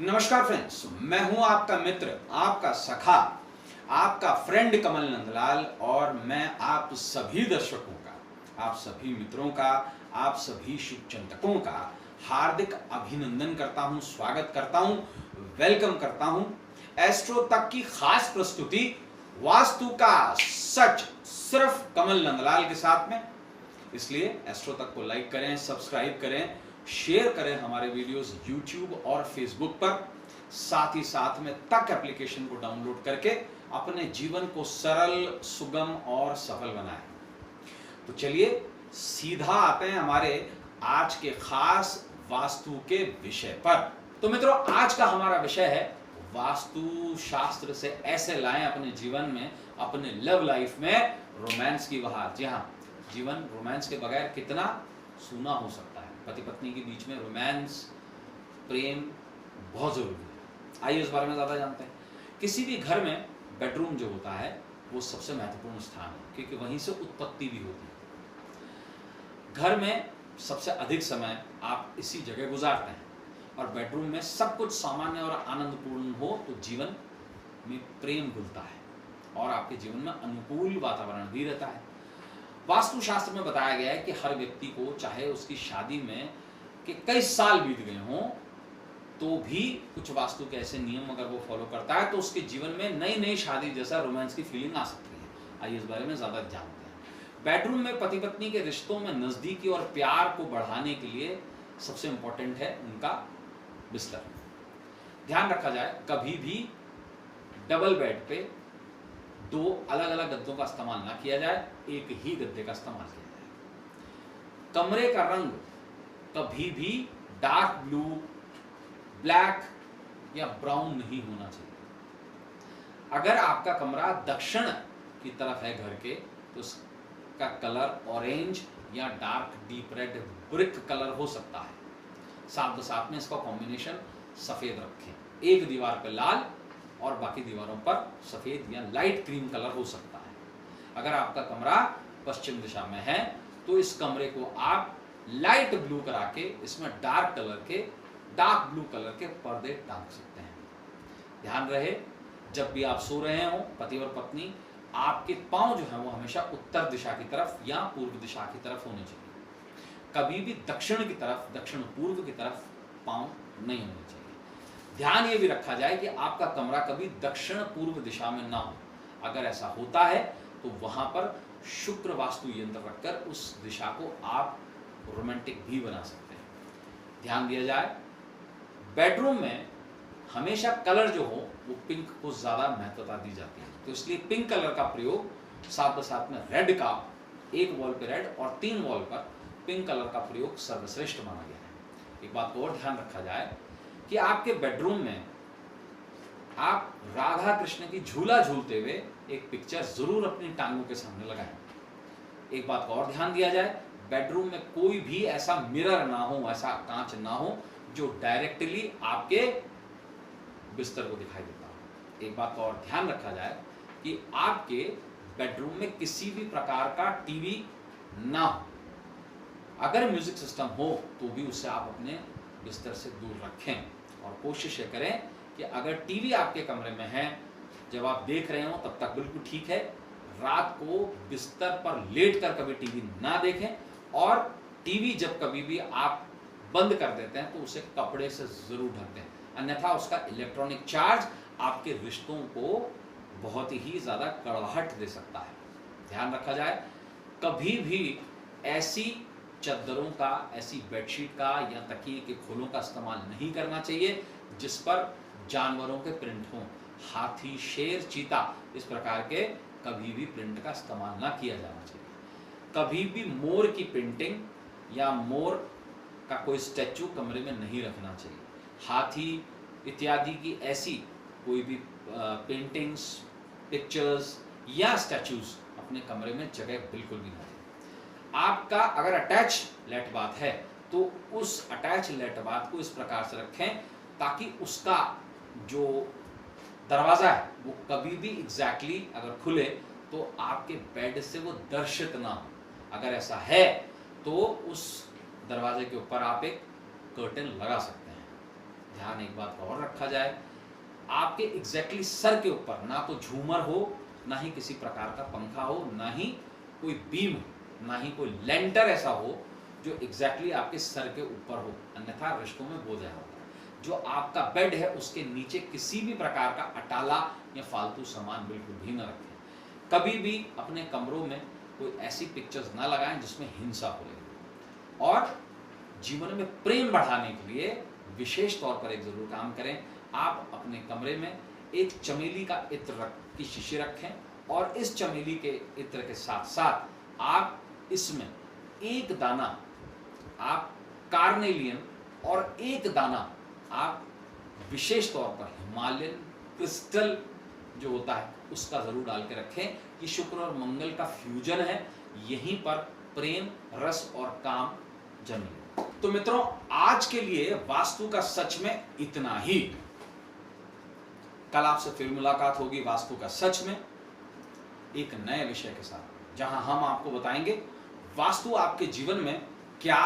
नमस्कार फ्रेंड्स, मैं हूं आपका मित्र, आपका सखा, आपका फ्रेंड कमल नंदलाल और मैं आप सभी दर्शकों का, आप सभी मित्रों का, आप सभी शुभचिंतकों का हार्दिक अभिनंदन करता हूं, स्वागत करता हूं, वेलकम करता हूं। एस्ट्रो तक की खास प्रस्तुति वास्तु का सच सिर्फ कमल नंदलाल के साथ में। इसलिए एस्ट्रो तक को लाइक करें, सब्सक्राइब करें, शेयर करें हमारे वीडियोस यूट्यूब और फेसबुक पर। साथ ही साथ में तक एप्लीकेशन को डाउनलोड करके अपने जीवन को सरल, सुगम और सफल बनाएं। तो चलिए सीधा आते हैं हमारे आज के खास वास्तु के विषय पर। तो मित्रों, आज का हमारा विषय है वास्तु शास्त्र से ऐसे लाएं अपने जीवन में, अपने लव लाइफ में रोमांस की बहार। जी हाँ, जीवन रोमांस के बगैर कितना सूना हो सकता है। पति पत्नी के बीच में रोमांस, प्रेम बहुत जरूरी है। आइए इस बारे में ज्यादा जानते हैं। किसी भी घर में बेडरूम जो होता है वो सबसे महत्वपूर्ण स्थान है, क्योंकि वहीं से उत्पत्ति भी होती है। घर में सबसे अधिक समय आप इसी जगह गुजारते हैं और बेडरूम में सब कुछ सामान्य और आनंदपूर्ण हो तो जीवन में प्रेम घुलता है और आपके जीवन में अनुकूल वातावरण भी रहता है। वास्तु शास्त्र में बताया गया है कि हर व्यक्ति को, चाहे उसकी शादी में कि कई साल बीत गए हों, तो भी कुछ वास्तु के ऐसे नियम अगर वो फॉलो करता है तो उसके जीवन में नई नई शादी जैसा रोमांस की फीलिंग आ सकती है। आइए इस बारे में ज्यादा जानते हैं। बेडरूम में पति पत्नी के रिश्तों में नजदीकी और प्यार को बढ़ाने के लिए सबसे इंपॉर्टेंट है उनका बिस्तर। ध्यान रखा जाए, कभी भी डबल बेड पे दो अलग अलग गद्दों का इस्तेमाल ना किया जाए, एक ही गद्दे का इस्तेमाल किया जाए। कमरे का रंग कभी भी डार्क ब्लू, ब्लैक या ब्राउन नहीं होना चाहिए। अगर आपका कमरा दक्षिण की तरफ है घर के, तो उसका कलर ऑरेंज या dark deep red brick colour हो सकता है। साथ में इसका कॉम्बिनेशन सफेद रखें। एक दीवार पर लाल और बाकी दीवारों पर सफेद या लाइट क्रीम कलर हो सकता है। अगर आपका कमरा पश्चिम दिशा में है तो इस कमरे को आप लाइट ब्लू करा के इसमें डार्क ब्लू कलर के पर्दे टांग सकते हैं। ध्यान रहे, जब भी आप सो रहे हो पति और पत्नी, आपके पांव जो है वो हमेशा उत्तर दिशा की तरफ या पूर्व दिशा की तरफ होने चाहिए। कभी भी दक्षिण की तरफ, दक्षिण पूर्व की तरफ पांव नहीं होने चाहिए। ध्यान ये भी रखा जाए कि आपका कमरा कभी दक्षिण पूर्व दिशा में ना हो। अगर ऐसा होता है तो वहां पर शुक्र वास्तु यंत्र रखकर उस दिशा को आप रोमांटिक भी बना सकते हैं। ध्यान दिया जाए, बेडरूम में हमेशा कलर जो हो वो पिंक को ज्यादा महत्वता दी जाती है, तो इसलिए पिंक कलर का प्रयोग, साथ में रेड का, एक वॉल पे रेड और 3 वॉल पर पिंक कलर का प्रयोग सर्वश्रेष्ठ माना गया है। एक बात को और ध्यान रखा जाए कि आपके बेडरूम में आप राधा कृष्ण की झूला झूलते हुए एक पिक्चर जरूर अपनी टांगों के सामने लगाएं। एक बात को और ध्यान दिया जाए, बेडरूम में कोई भी ऐसा मिरर ना हो, ऐसा कांच ना हो जो डायरेक्टली आपके बिस्तर को दिखाई देता हो। एक बात को और ध्यान रखा जाए कि आपके बेडरूम में किसी भी प्रकार का टीवी ना हो। अगर म्यूजिक सिस्टम हो तो भी उसे आप अपने बिस्तर से दूर रखें और कोशिश ये करें कि अगर टीवी आपके कमरे में है, जब आप देख रहे हो तब तक बिल्कुल ठीक है। रात को बिस्तर पर लेटकर कभी टीवी ना देखें और टीवी जब कभी भी आप बंद कर देते हैं तो उसे कपड़े से जरूर ढक दें, अन्यथा उसका इलेक्ट्रॉनिक चार्ज आपके रिश्तों को बहुत ही ज्यादा कड़वाहट दे सकता है। ध्यान रखा जाए, कभी भी ऐसी चादरों का, ऐसी बेडशीट का या तकिए के खोलों का इस्तेमाल नहीं करना चाहिए जिस पर जानवरों के प्रिंट हों। हाथी, शेर, चीता, इस प्रकार के कभी भी प्रिंट का इस्तेमाल ना किया जाना चाहिए। कभी भी मोर की पेंटिंग या मोर का कोई स्टैचू कमरे में नहीं रखना चाहिए। हाथी इत्यादि की ऐसी कोई भी पेंटिंग्स, पिक्चर्स या स्टैचूज अपने कमरे में जगह बिल्कुल भी ना दें। आपका अगर अटैच लेट बाथ है तो उस अटैच लेट बाथ को इस प्रकार से रखें ताकि उसका जो दरवाजा है वो कभी भी एग्जैक्टली अगर खुले तो आपके बेड से वो दर्शित ना हो। अगर ऐसा है तो उस दरवाजे के ऊपर आप एक कर्टेन लगा सकते हैं। ध्यान एक बात का और रखा जाए, आपके एग्जैक्टली सर के ऊपर ना तो झूमर हो, ना ही किसी प्रकार का पंखा हो, ना ही कोई बीम हो, ना ही कोई लेंटर ऐसा हो जो एग्जैक्टली आपके सर के ऊपर हो, अन्यथा रिश्तों में बोझ होता है। जो आपका बेड है उसके नीचे किसी भी प्रकार का अटाला या फालतू सामान बिल्कुल भी न रखें। कभी भी अपने कमरों में कोई ऐसी पिक्चर्स ना लगाएं जिसमें हिंसा हो रही। और जीवन में प्रेम बढ़ाने के लिए विशेष तौर पर एक जरूर काम करें, आप अपने कमरे में एक चमेली का इत्र की शीशी रखें और इस चमेली के इत्र के साथ साथ आप इसमें एक दाना आप कार्नेलियन और एक दाना आप विशेष तौर पर हिमालयन क्रिस्टल जो होता है उसका जरूर डाल के रखें कि शुक्र और मंगल का फ्यूजन है, यहीं पर प्रेम, रस और काम जन्मे। तो मित्रों, आज के लिए वास्तु का सच में इतना ही। कल आपसे फिर मुलाकात होगी वास्तु का सच में एक नए विषय के साथ, जहां हम आपको बताएंगे वास्तु आपके जीवन में क्या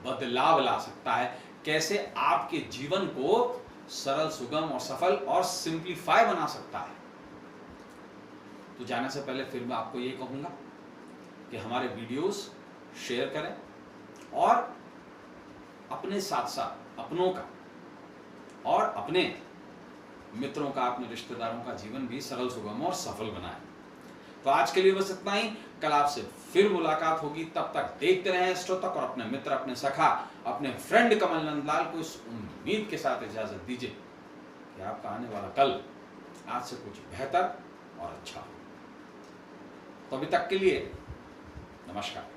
बदलाव ला सकता है, कैसे आपके जीवन को सरल, सुगम और सफल और सिंप्लीफाई बना सकता है। तो जाने से पहले फिर मैं आपको ये कहूंगा कि हमारे वीडियोस शेयर करें और अपने साथ साथ अपनों का और अपने मित्रों का, अपने रिश्तेदारों का जीवन भी सरल, सुगम और सफल बनाएं। तो आज के लिए बस इतना ही। कल आपसे फिर मुलाकात होगी, तब तक देखते रहें एस्ट्रो तक और अपने मित्र, अपने सखा, अपने फ्रेंड कमल नंदलाल को इस उम्मीद के साथ इजाजत दीजिए कि आपका आने वाला कल आज से कुछ बेहतर और अच्छा हो। तो अभी तक के लिए नमस्कार।